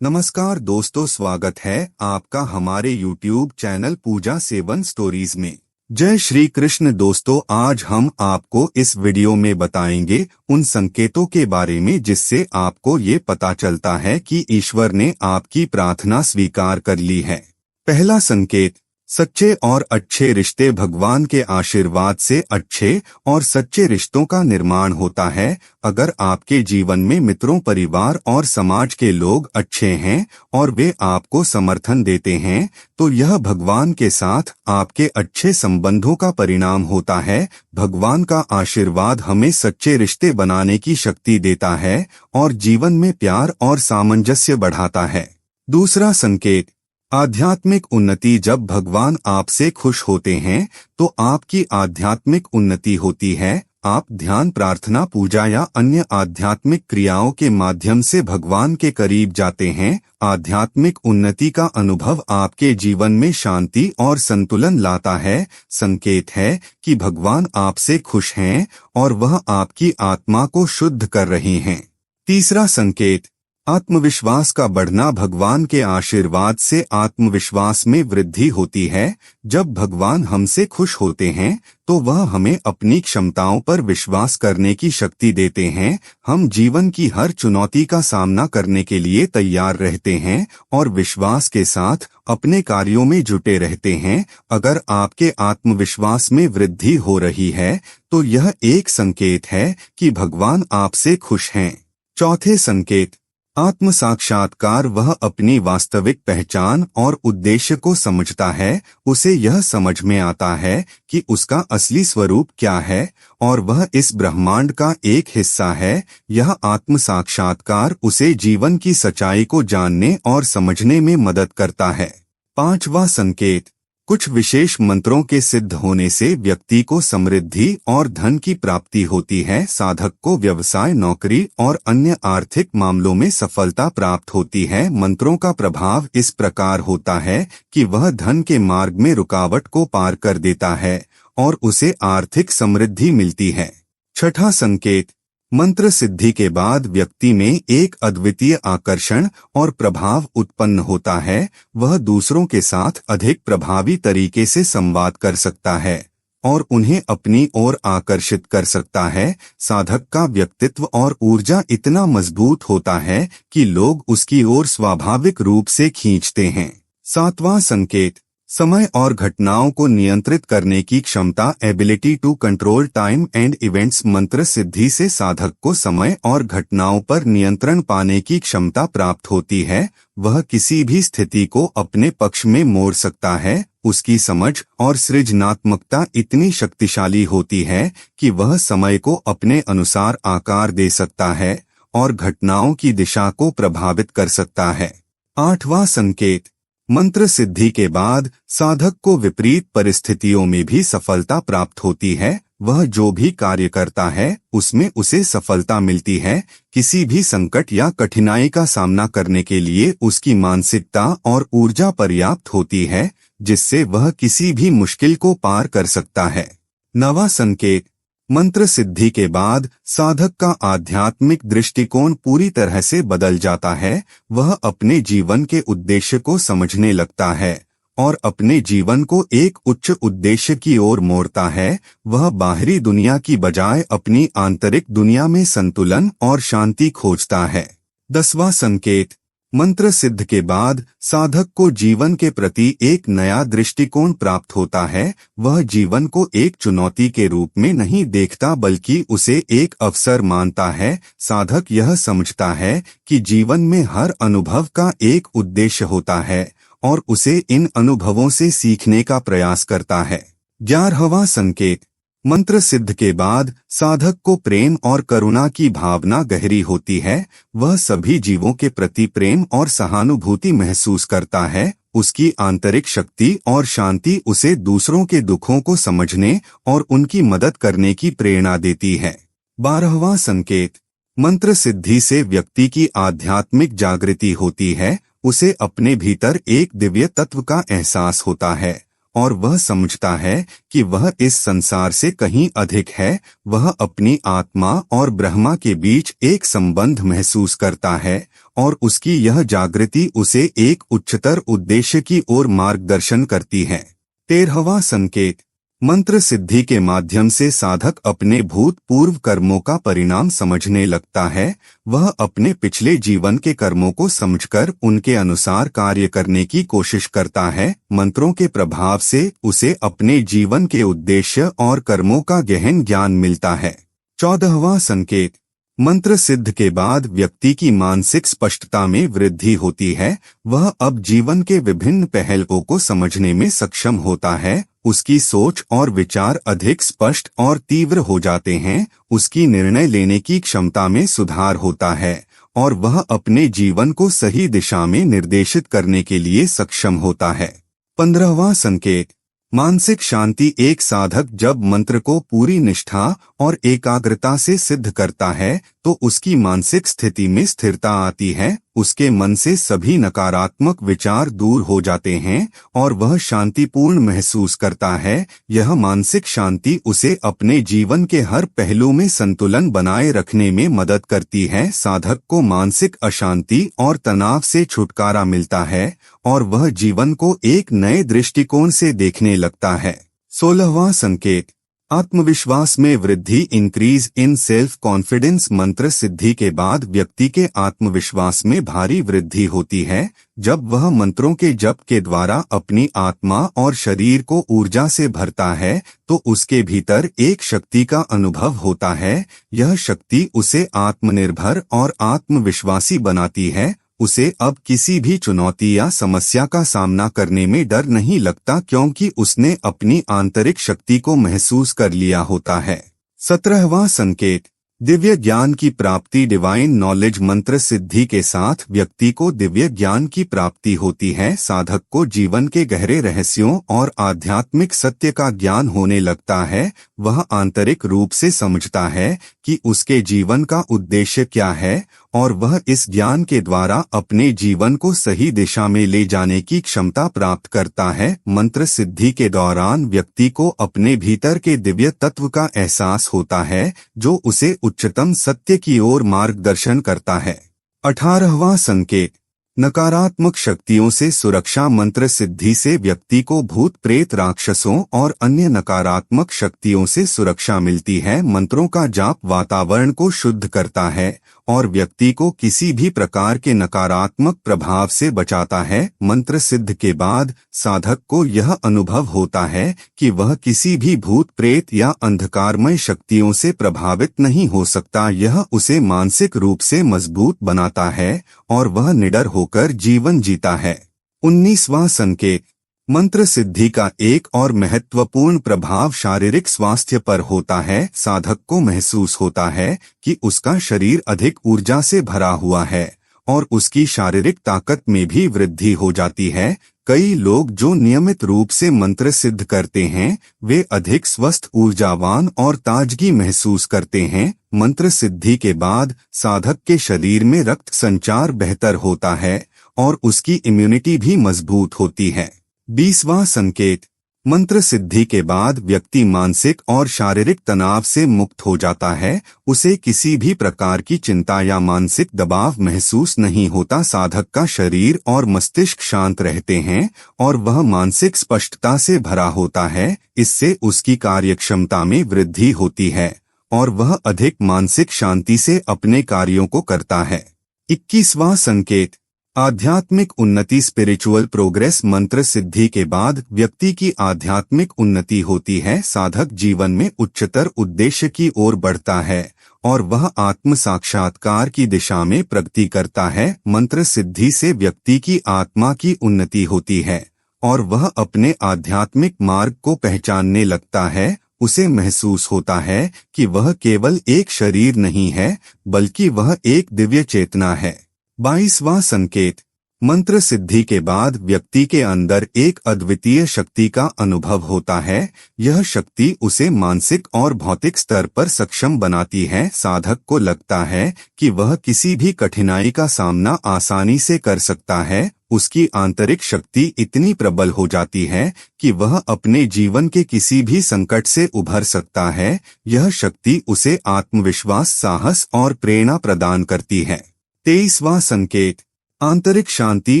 नमस्कार दोस्तों, स्वागत है आपका हमारे YouTube चैनल पूजा सेवन स्टोरीज में। जय श्री कृष्ण दोस्तों, आज हम आपको इस वीडियो में बताएंगे उन संकेतों के बारे में जिससे आपको ये पता चलता है कि ईश्वर ने आपकी प्रार्थना स्वीकार कर ली है। पहला संकेत, सच्चे और अच्छे रिश्ते। भगवान के आशीर्वाद से अच्छे और सच्चे रिश्तों का निर्माण होता है। अगर आपके जीवन में मित्रों, परिवार और समाज के लोग अच्छे हैं और वे आपको समर्थन देते हैं, तो यह भगवान के साथ आपके अच्छे संबंधों का परिणाम होता है। भगवान का आशीर्वाद हमें सच्चे रिश्ते बनाने की शक्ति देता है और जीवन में प्यार और सामंजस्य बढ़ाता है। दूसरा संकेत, आध्यात्मिक उन्नति। जब भगवान आपसे खुश होते हैं तो आपकी आध्यात्मिक उन्नति होती है। आप ध्यान, प्रार्थना, पूजा या अन्य आध्यात्मिक क्रियाओं के माध्यम से भगवान के करीब जाते हैं। आध्यात्मिक उन्नति का अनुभव आपके जीवन में शांति और संतुलन लाता है। संकेत है कि भगवान आपसे खुश हैं और वह आपकी आत्मा को शुद्ध कर रहे हैं। तीसरा संकेत, आत्मविश्वास का बढ़ना। भगवान के आशीर्वाद से आत्मविश्वास में वृद्धि होती है। जब भगवान हमसे खुश होते हैं तो वह हमें अपनी क्षमताओं पर विश्वास करने की शक्ति देते हैं। हम जीवन की हर चुनौती का सामना करने के लिए तैयार रहते हैं और विश्वास के साथ अपने कार्यों में जुटे रहते हैं। अगर आपके आत्मविश्वास में वृद्धि हो रही है तो यह एक संकेत है कि भगवान आपसे खुश हैं। चौथे संकेत, आत्म साक्षात्कार। वह अपनी वास्तविक पहचान और उद्देश्य को समझता है। उसे यह समझ में आता है कि उसका असली स्वरूप क्या है और वह इस ब्रह्मांड का एक हिस्सा है। यह आत्म साक्षात्कार उसे जीवन की सच्चाई को जानने और समझने में मदद करता है। पांचवा संकेत, कुछ विशेष मंत्रों के सिद्ध होने से व्यक्ति को समृद्धि और धन की प्राप्ति होती है। साधक को व्यवसाय, नौकरी और अन्य आर्थिक मामलों में सफलता प्राप्त होती है। मंत्रों का प्रभाव इस प्रकार होता है कि वह धन के मार्ग में रुकावट को पार कर देता है और उसे आर्थिक समृद्धि मिलती है। छठा संकेत, मंत्र सिद्धि के बाद व्यक्ति में एक अद्वितीय आकर्षण और प्रभाव उत्पन्न होता है। वह दूसरों के साथ अधिक प्रभावी तरीके से संवाद कर सकता है और उन्हें अपनी ओर आकर्षित कर सकता है। साधक का व्यक्तित्व और ऊर्जा इतना मजबूत होता है कि लोग उसकी ओर स्वाभाविक रूप से खींचते हैं। सातवां संकेत, समय और घटनाओं को नियंत्रित करने की क्षमता। Ability to control time and events. मंत्र सिद्धि से साधक को समय और घटनाओं पर नियंत्रण पाने की क्षमता प्राप्त होती है। वह किसी भी स्थिति को अपने पक्ष में मोड़ सकता है। उसकी समझ और सृजनात्मकता इतनी शक्तिशाली होती है कि वह समय को अपने अनुसार आकार दे सकता है और घटनाओं की दिशा को प्रभावित कर सकता है। आठवां संकेत, मंत्र सिद्धि के बाद साधक को विपरीत परिस्थितियों में भी सफलता प्राप्त होती है। वह जो भी कार्य करता है उसमें उसे सफलता मिलती है। किसी भी संकट या कठिनाई का सामना करने के लिए उसकी मानसिकता और ऊर्जा पर्याप्त होती है, जिससे वह किसी भी मुश्किल को पार कर सकता है। नवा संकेत, मंत्र सिद्धि के बाद साधक का आध्यात्मिक दृष्टिकोण पूरी तरह से बदल जाता है। वह अपने जीवन के उद्देश्य को समझने लगता है और अपने जीवन को एक उच्च उद्देश्य की ओर मोड़ता है। वह बाहरी दुनिया की बजाय अपनी आंतरिक दुनिया में संतुलन और शांति खोजता है। 10वां संकेत, मंत्र सिद्ध के बाद साधक को जीवन के प्रति एक नया दृष्टिकोण प्राप्त होता है। वह जीवन को एक चुनौती के रूप में नहीं देखता बल्कि उसे एक अवसर मानता है। साधक यह समझता है कि जीवन में हर अनुभव का एक उद्देश्य होता है और उसे इन अनुभवों से सीखने का प्रयास करता है। 11वां संकेत, मंत्र सिद्ध के बाद साधक को प्रेम और करुणा की भावना गहरी होती है। वह सभी जीवों के प्रति प्रेम और सहानुभूति महसूस करता है। उसकी आंतरिक शक्ति और शांति उसे दूसरों के दुखों को समझने और उनकी मदद करने की प्रेरणा देती है। 12वां संकेत, मंत्र सिद्धि से व्यक्ति की आध्यात्मिक जागृति होती है। उसे अपने भीतर एक दिव्य तत्व का एहसास होता है और वह समझता है कि वह इस संसार से कहीं अधिक है। वह अपनी आत्मा और ब्रह्मा के बीच एक संबंध महसूस करता है और उसकी यह जागृति उसे एक उच्चतर उद्देश्य की ओर मार्गदर्शन करती है। 13वां संकेत, मंत्र सिद्धि के माध्यम से साधक अपने भूतपूर्व कर्मों का परिणाम समझने लगता है। वह अपने पिछले जीवन के कर्मों को समझकर उनके अनुसार कार्य करने की कोशिश करता है। मंत्रों के प्रभाव से उसे अपने जीवन के उद्देश्य और कर्मों का गहन ज्ञान मिलता है। 14वां संकेत, मंत्र सिद्ध के बाद व्यक्ति की मानसिक स्पष्टता में वृद्धि होती है। वह अब जीवन के विभिन्न पहलुओं को समझने में सक्षम होता है। उसकी सोच और विचार अधिक स्पष्ट और तीव्र हो जाते हैं। उसकी निर्णय लेने की क्षमता में सुधार होता है और वह अपने जीवन को सही दिशा में निर्देशित करने के लिए सक्षम होता है। 15वां संकेत, मानसिक शांति। एक साधक जब मंत्र को पूरी निष्ठा और एकाग्रता से सिद्ध करता है तो उसकी मानसिक स्थिति में स्थिरता आती है। उसके मन से सभी नकारात्मक विचार दूर हो जाते हैं और वह शांतिपूर्ण महसूस करता है। यह मानसिक शांति उसे अपने जीवन के हर पहलू में संतुलन बनाए रखने में मदद करती है। साधक को मानसिक अशांति और तनाव से छुटकारा मिलता है और वह जीवन को एक नए दृष्टिकोण से देखने लगता है। 16वां संकेत, आत्मविश्वास में वृद्धि। Increase in self confidence. मंत्र सिद्धि के बाद व्यक्ति के आत्मविश्वास में भारी वृद्धि होती है। जब वह मंत्रों के जप के द्वारा अपनी आत्मा और शरीर को ऊर्जा से भरता है तो उसके भीतर एक शक्ति का अनुभव होता है। यह शक्ति उसे आत्मनिर्भर और आत्मविश्वासी बनाती है। उसे अब किसी भी चुनौती या समस्या का सामना करने में डर नहीं लगता क्योंकि उसने अपनी आंतरिक शक्ति को महसूस कर लिया होता है। 17वां संकेत, दिव्य ज्ञान की प्राप्ति। Divine knowledge. मंत्र सिद्धि के साथ व्यक्ति को दिव्य ज्ञान की प्राप्ति होती है। साधक को जीवन के गहरे रहस्यों और आध्यात्मिक सत्य का ज्ञान होने लगता है। वह आंतरिक रूप से समझता है कि उसके जीवन का उद्देश्य क्या है और वह इस ज्ञान के द्वारा अपने जीवन को सही दिशा में ले जाने की क्षमता प्राप्त करता है। मंत्र सिद्धि के दौरान व्यक्ति को अपने भीतर के दिव्य तत्व का एहसास होता है जो उसे उच्चतम सत्य की ओर मार्गदर्शन करता है। 18वां संकेत, नकारात्मक शक्तियों से सुरक्षा। मंत्र सिद्धि से व्यक्ति को भूत प्रेत, राक्षसों और अन्य नकारात्मक शक्तियों से सुरक्षा मिलती है। मंत्रों का जाप वातावरण को शुद्ध करता है और व्यक्ति को किसी भी प्रकार के नकारात्मक प्रभाव से बचाता है। मंत्र सिद्ध के बाद साधक को यह अनुभव होता है कि वह किसी भी भूत प्रेत या अंधकारमय शक्तियों से प्रभावित नहीं हो सकता। यह उसे मानसिक रूप से मजबूत बनाता है और वह निडर होकर जीवन जीता है। 19वां संकेत, मंत्र सिद्धि का एक और महत्वपूर्ण प्रभाव शारीरिक स्वास्थ्य पर होता है। साधक को महसूस होता है कि उसका शरीर अधिक ऊर्जा से भरा हुआ है और उसकी शारीरिक ताकत में भी वृद्धि हो जाती है। कई लोग जो नियमित रूप से मंत्र सिद्ध करते हैं वे अधिक स्वस्थ, ऊर्जावान और ताजगी महसूस करते हैं। मंत्र सिद्धि के बाद साधक के शरीर में रक्त संचार बेहतर होता है और उसकी इम्यूनिटी भी मजबूत होती है। 20वां संकेत, मंत्र सिद्धि के बाद व्यक्ति मानसिक और शारीरिक तनाव से मुक्त हो जाता है। उसे किसी भी प्रकार की चिंता या मानसिक दबाव महसूस नहीं होता। साधक का शरीर और मस्तिष्क शांत रहते हैं और वह मानसिक स्पष्टता से भरा होता है। इससे उसकी कार्यक्षमता में वृद्धि होती है और वह अधिक मानसिक शांति से अपने कार्यों को करता है। 21वां संकेत, आध्यात्मिक उन्नति। Spiritual progress. मंत्र सिद्धि के बाद व्यक्ति की आध्यात्मिक उन्नति होती है। साधक जीवन में उच्चतर उद्देश्य की ओर बढ़ता है और वह आत्म साक्षात्कार की दिशा में प्रगति करता है। मंत्र सिद्धि से व्यक्ति की आत्मा की उन्नति होती है और वह अपने आध्यात्मिक मार्ग को पहचानने लगता है। उसे महसूस होता है कि वह केवल एक शरीर नहीं है बल्कि वह एक दिव्य चेतना है। 22वां संकेत, मंत्र सिद्धि के बाद व्यक्ति के अंदर एक अद्वितीय शक्ति का अनुभव होता है। यह शक्ति उसे मानसिक और भौतिक स्तर पर सक्षम बनाती है। साधक को लगता है कि वह किसी भी कठिनाई का सामना आसानी से कर सकता है। उसकी आंतरिक शक्ति इतनी प्रबल हो जाती है कि वह अपने जीवन के किसी भी संकट से उभर सकता है। यह शक्ति उसे आत्मविश्वास, साहस और प्रेरणा प्रदान करती है। 23वां संकेत, आंतरिक शांति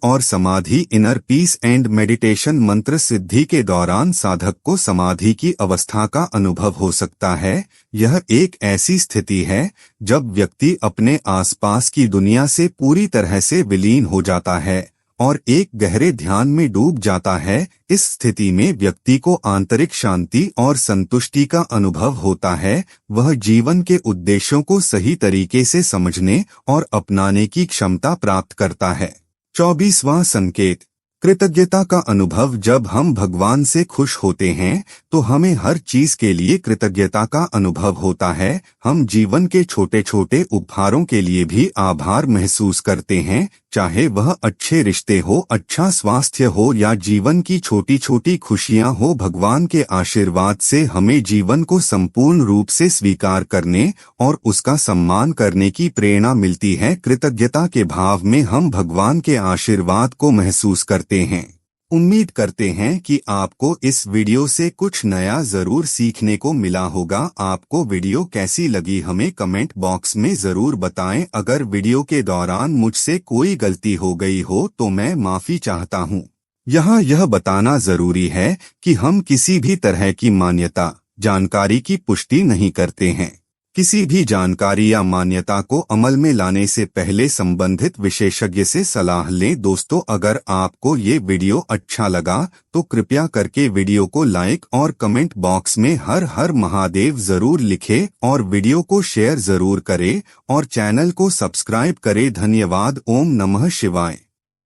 और समाधि, इनर पीस एंड मेडिटेशन। मंत्र सिद्धि के दौरान साधक को समाधि की अवस्था का अनुभव हो सकता है। यह एक ऐसी स्थिति है जब व्यक्ति अपने आसपास की दुनिया से पूरी तरह से विलीन हो जाता है और एक गहरे ध्यान में डूब जाता है। इस स्थिति में व्यक्ति को आंतरिक शांति और संतुष्टि का अनुभव होता है। वह जीवन के उद्देश्यों को सही तरीके से समझने और अपनाने की क्षमता प्राप्त करता है। 24वां संकेत, कृतज्ञता का अनुभव। जब हम भगवान से खुश होते हैं तो हमें हर चीज के लिए कृतज्ञता का अनुभव होता है। हम जीवन के छोटे छोटे उपहारों के लिए भी आभार महसूस करते हैं, चाहे वह अच्छे रिश्ते हो, अच्छा स्वास्थ्य हो या जीवन की छोटी छोटी खुशियां हो। भगवान के आशीर्वाद से हमें जीवन को संपूर्ण रूप से स्वीकार करने और उसका सम्मान करने की प्रेरणा मिलती है। कृतज्ञता के भाव में हम भगवान के आशीर्वाद को महसूस करते हैं। उम्मीद करते हैं कि आपको इस वीडियो से कुछ नया जरूर सीखने को मिला होगा। आपको वीडियो कैसी लगी हमें कमेंट बॉक्स में जरूर बताएं। अगर वीडियो के दौरान मुझसे कोई गलती हो गई हो तो मैं माफी चाहता हूं। यहाँ यह बताना जरूरी है कि हम किसी भी तरह की मान्यता, जानकारी की पुष्टि नहीं करते हैं। किसी भी जानकारी या मान्यता को अमल में लाने से पहले संबंधित विशेषज्ञ से सलाह लें। दोस्तों, अगर आपको ये वीडियो अच्छा लगा तो कृपया करके वीडियो को लाइक और कमेंट बॉक्स में हर हर महादेव जरूर लिखें और वीडियो को शेयर जरूर करें और चैनल को सब्सक्राइब करें। धन्यवाद। ओम नमः शिवाय।